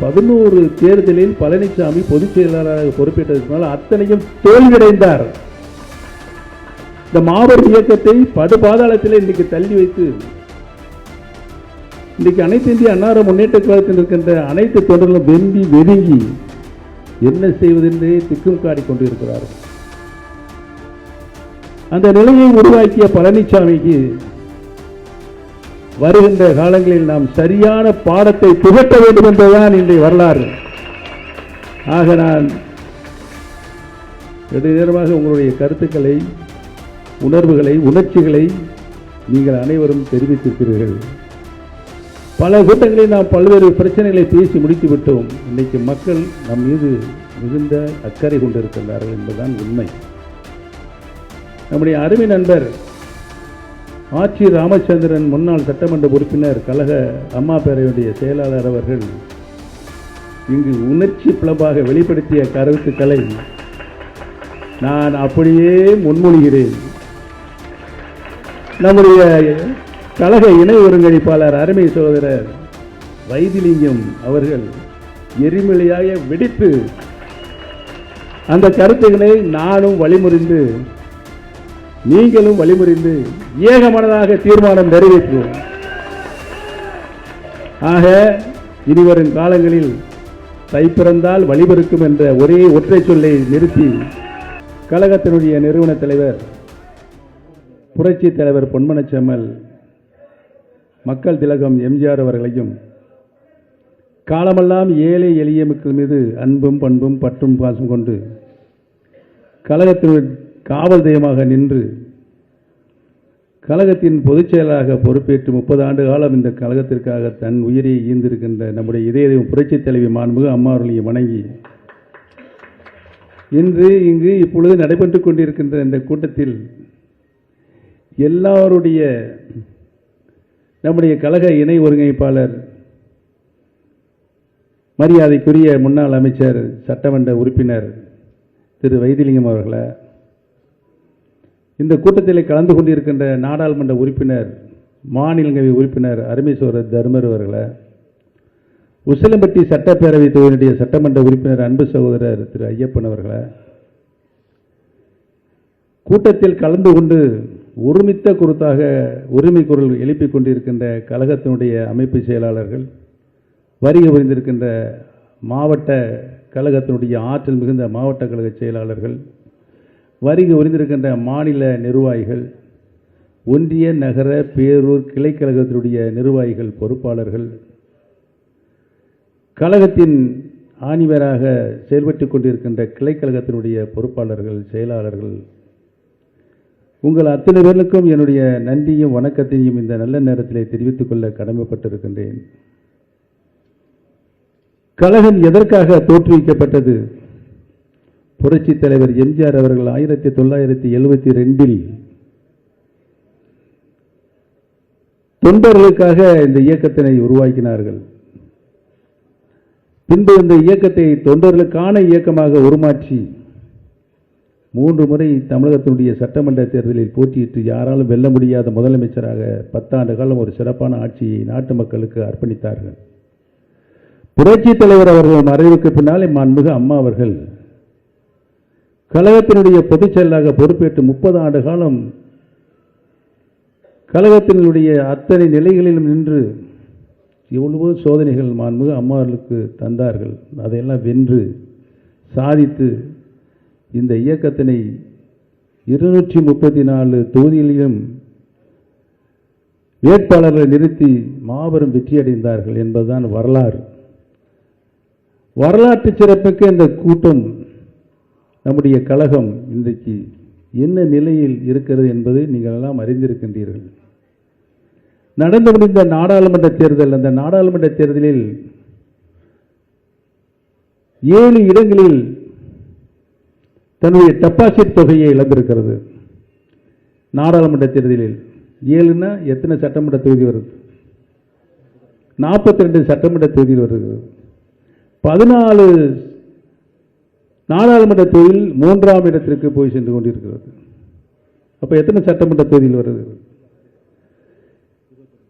11 தேர்தலில் பழனிசாமி பொதுச் செயலாளராக பொறுப்பேற்றதற்கு அத்தனையும் தோல்வியடைந்தார். இந்த மாபெரும் இயக்கத்தை படுபாதாளத்தில் இன்றைக்கு தள்ளி வைத்து இன்றைக்கு அனைத்து இந்திய அன்னார முன்னேற்ற கழகத்தில் இருக்கின்ற அனைத்து தொண்டர்களும் வெம்பி வெதுங்கி என்ன செய்வதென்றே திக்கும் காடிக்கொண்டிருக்கிறார்கள். அந்த நிலையை உருவாக்கிய பழனிசாமிக்கு வருகின்ற காலங்களில் நாம் சரியான பாடத்தை புகட்ட வேண்டும் என்பதுதான் இன்றைய வரலாறு. ஆக நான் நெடுநேரமாக உங்களுடைய கருத்துக்களை, உணர்வுகளை, உணர்ச்சிகளை நீங்கள் அனைவரும் தெரிவித்திருக்கிறீர்கள். பல கூட்டங்களில் நாம் பல்வேறு பிரச்சனைகளை பேசி முடித்து விட்டோம். இன்னைக்கு மக்கள் நம் மீது மிகுந்த அக்கறை கொண்டிருக்கின்றார்கள் என்பதுதான் உண்மை. நம்முடைய அருமை நண்பர் ஆட்சி ராமச்சந்திரன், முன்னாள் சட்டமன்ற உறுப்பினர், கழக அம்மா பேரவையுடைய செயலாளர் அவர்கள் இங்கு உணர்ச்சி பிளம்பாக வெளிப்படுத்திய கருத்துக்களை நான் அப்படியே முன்மொழிகிறேன். நம்முடைய கழக இணை ஒருங்கிணைப்பாளர் அருமை சகோதரர் வைத்திலிங்கம் அவர்கள் எரிமலையாக வெடித்து அந்த கருத்துக்களை நானும் வழிமுறிந்து, நீங்களும் வழிமுறிந்து ஏகமனதாக தீர்மானம் நிறைவேற்றுவோம். ஆக இனிவரும் காலங்களில் தை பிறந்தால் வழிபிறக்கும் என்ற ஒரே ஒற்றை சொல்லை நிறுத்தி கழகத்தினுடைய நிறுவன தலைவர் புரட்சி தலைவர் பொன்மனச்செம்மல் மக்கள் திலகம் எம்ஜிஆர் அவர்களையும் காலமெல்லாம் ஏழை எளிய மக்கள் மீது அன்பும் பண்பும் பற்றும் பாசம் கொண்டு கழகத்தின் காவல் தெய்வமாக நின்று கழகத்தின் பொதுச் செயலாளராக பொறுப்பேற்று 30 ஆண்டு காலம் இந்த கழகத்திற்காக தன் உயிரை ஈந்திருக்கின்ற நம்முடைய இதய தெய்வம் புரட்சி தலைவி மாண்புமிகு அம்மா அவர்களை வணங்கி இன்று இங்கு இப்பொழுது நடைபெற்றுக் கொண்டிருக்கின்ற இந்த கூட்டத்தில் எல்லாருடைய நம்முடைய கழக இணை ஒருங்கிணைப்பாளர் மரியாதைக்குரிய முன்னாள் அமைச்சர் சட்டமன்ற உறுப்பினர் திரு வைத்திலிங்கம் அவர்களை, இந்த கூட்டத்தில் கலந்து கொண்டிருக்கின்ற நாடாளுமன்ற உறுப்பினர், மாநிலங்களவை உறுப்பினர் அருமை சகோதரர் தர்மர் அவர்களை, உசிலம்பட்டி சட்டப்பேரவை தொகுதியுடைய சட்டமன்ற உறுப்பினர் அன்பு சகோதரர் திரு ஐயப்பன் அவர்களை, கூட்டத்தில் கலந்து கொண்டு ஒருமித்த குரலாக உரிமை குரல் எழுப்பிக் கொண்டிருக்கின்ற கழகத்தினுடைய அமைப்பு செயலாளர்கள், வருகை புரிந்திருக்கின்ற மாவட்ட கழகத்தினுடைய ஆற்றல் மிகுந்த மாவட்ட கழக செயலாளர்கள், வருகை புரிந்திருக்கின்ற மாநில நிர்வாகிகள், ஒன்றிய நகர பேரூர் கிளைக்கழகத்தினுடைய நிர்வாகிகள், பொறுப்பாளர்கள், கழகத்தின் ஆணிவராக செயல்பட்டு கொண்டிருக்கின்ற கிளைக்கழகத்தினுடைய பொறுப்பாளர்கள், செயலாளர்கள், உங்கள் அத்தனை பேர்களுக்கும் என்னுடைய நன்றியும் வணக்கத்தையும் இந்த நல்ல நேரத்திலே தெரிவித்துக் கொள்ள கடமைப்பட்டிருக்கின்றேன். கழகம் எதற்காக தோற்றுவிக்கப்பட்டது? புரட்சி தலைவர் எம்ஜிஆர் அவர்கள் 1972 தொண்டர்களுக்காக இந்த இயக்கத்தினை உருவாக்கினார்கள். பின்பு இந்த இயக்கத்தை தொண்டர்களுக்கான இயக்கமாக உருமாற்றி 3 முறை தமிழகத்தினுடைய சட்டமன்ற தேர்தலில் போட்டியிட்டு யாராலும் வெல்ல முடியாத முதலமைச்சராக 10 ஆண்டு காலம் ஒரு சிறப்பான ஆட்சியை நாட்டு மக்களுக்கு அர்ப்பணித்தார்கள். புரட்சி தலைவர் அவர்கள் மறைவுக்கு பின்னாலே மாண்புமிகு அம்மா அவர்கள் கழகத்தினுடைய பொதுச் செயலாளராக பொறுப்பேற்று 30 ஆண்டு காலம் கழகத்தினுடைய அத்தனை நிலைகளிலும் நின்று எவ்வளவோ சோதனைகள் மாண்புமிகு அம்மா அவர்களுக்கு தந்தார்கள். அதையெல்லாம் வென்று சாதித்து இந்த இயக்கத்தினை 234 தொகுதிகளிலும் வேட்பாளர்களை நிறுத்தி மாபெரும் வெற்றியடைந்தார்கள் என்பதுதான் வரலாறு. வரலாற்று சிறப்புக்கு இந்த கூட்டம், நம்முடைய கழகம் இன்றைக்கு என்ன நிலையில் இருக்கிறது என்பதை நீங்கள் எல்லாம் அறிந்திருக்கின்றீர்கள். நடந்து முடிந்த நாடாளுமன்ற தேர்தல், அந்த நாடாளுமன்ற தேர்தலில் 7 இடங்களில் தன்னுடைய டெபாசிட் தொகையை இழந்திருக்கிறது. நாடாளுமன்ற தேர்தலில் 7ன்னா எத்தனை சட்டமன்ற தொகுதி வருது? 42 சட்டமன்ற தொகுதியில் வருகிறது. 14 நாடாளுமன்ற தொகுதியில் 3ஆம் இடத்திற்கு போய் சென்று கொண்டிருக்கிறது. அப்ப எத்தனை சட்டமன்ற தொகுதியில் வருது?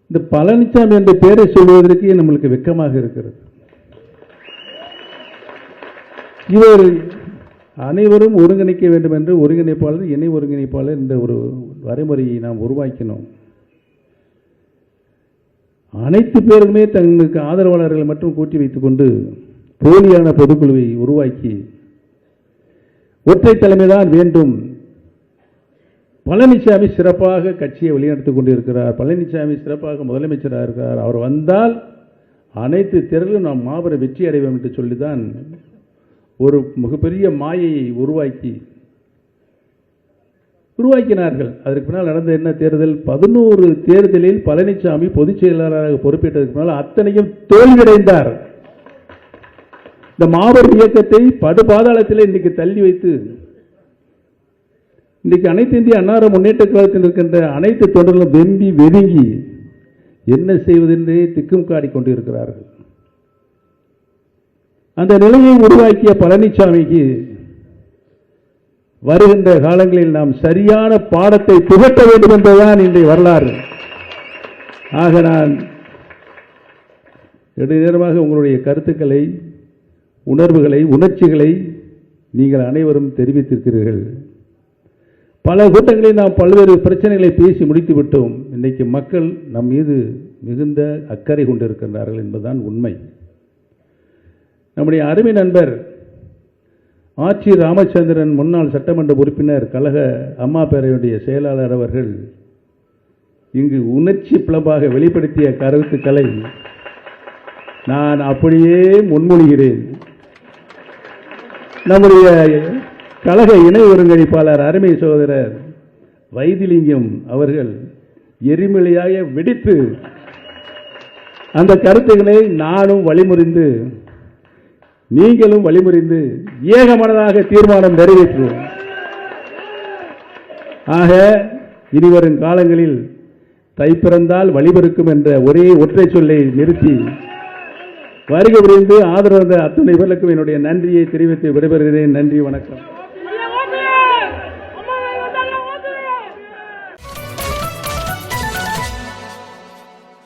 இந்த பழனிசாமி என்ற பெயரை சொல்வதற்கு நம்மளுக்கு வெட்கமாக இருக்கிறது. இவர் அனைவரும் ஒருங்கிணைக்க வேண்டும் என்று ஒருங்கிணைப்பாளர் இணை ஒருங்கிணைப்பாளர் என்ற ஒரு வரைமுறையை நாம் உருவாக்கினோம். அனைத்து பேருமே தங்களுக்கு ஆதரவாளர்களை மட்டும் கூட்டி வைத்துக் கொண்டு போலியான பொதுக்குழுவை உருவாக்கி ஒற்றை தலைமைதான் வேண்டும். பழனிசாமி சிறப்பாக கட்சியை வழிநடத்திக் கொண்டிருக்கிறார், பழனிசாமி சிறப்பாக முதலமைச்சராக இருக்கிறார், அவர் வந்தால் அனைத்து தேர்தலும் நாம் மாபெரும் வெற்றி அடைவோம் என்று சொல்லிதான் ஒரு மிகப்பெரிய மாயையை உருவாக்கினார்கள். அதற்கு பின்னால் நடந்த என்ன தேர்தல்? 11 தேர்தலில் பழனிசாமி பொதுச் செயலாளராக பொறுப்பேற்றதற்கு பின்னால் அத்தனையும் தோல்வியடைந்தார். இந்த மாபெரும் இயக்கத்தை படுபாதாளத்தில் இன்றைக்கு தள்ளி வைத்து இன்றைக்கு அனைத்து இந்திய அன்னார முன்னேற்ற கழகத்தில் இருக்கின்ற அனைத்து தொண்டர்களும் வெம்பி வெதுங்கி என்ன செய்வதென்றே திக்கும் காடி கொண்டிருக்கிறார்கள். அந்த நிலையை உருவாக்கிய பழனிசாமிக்கு வருகின்ற காலங்களில் நாம் சரியான பாடத்தை புகட்ட வேண்டும் என்பதுதான் இன்றைய வரலாறு. ஆக நான் நெடுநேரமாக உங்களுடைய கருத்துக்களை, உணர்வுகளை, உணர்ச்சிகளை நீங்கள் அனைவரும் தெரிவித்திருக்கிறீர்கள். பல கூட்டங்களில் நாம் பல்வேறு பிரச்சனைகளை பேசி முடித்து விட்டோம். இன்றைக்கு மக்கள் நம் மீது மிகுந்த அக்கறை கொண்டிருக்கின்றார்கள் என்பதுதான் உண்மை. நம்முடைய அருமை நண்பர் ஆட்சி ராமச்சந்திரன், முன்னாள் சட்டமன்ற உறுப்பினர், கழக அம்மா பேரவையுடைய செயலாளர் அவர்கள் இங்கு உணர்ச்சி பிளம்பாக வெளிப்படுத்திய கருத்துக்களை நான் அப்படியே முன்மொழிகிறேன். நம்முடைய கழக இணை ஒருங்கிணைப்பாளர் அருமை சகோதரர் வைத்திலிங்கம் அவர்கள் எரிமலையாக வெடித்து அந்த கருத்துக்களை நானும் வழிமுறிந்து நீங்களும் வழிமுறிந்து ஏகமனதாக தீர்மானம் நிறைவேற்றுவோம். ஆக இனிவரும் காலங்களில் தை பிறந்தால் வழிபிறக்கும் என்ற ஒரே ஒற்றை சொல்லை நிறுத்தி வருகை புரிந்து ஆதரவு அத்துணை பேர்களுக்கும் என்னுடைய நன்றியை தெரிவித்து விடைபெறுகிறேன். நன்றி, வணக்கம்.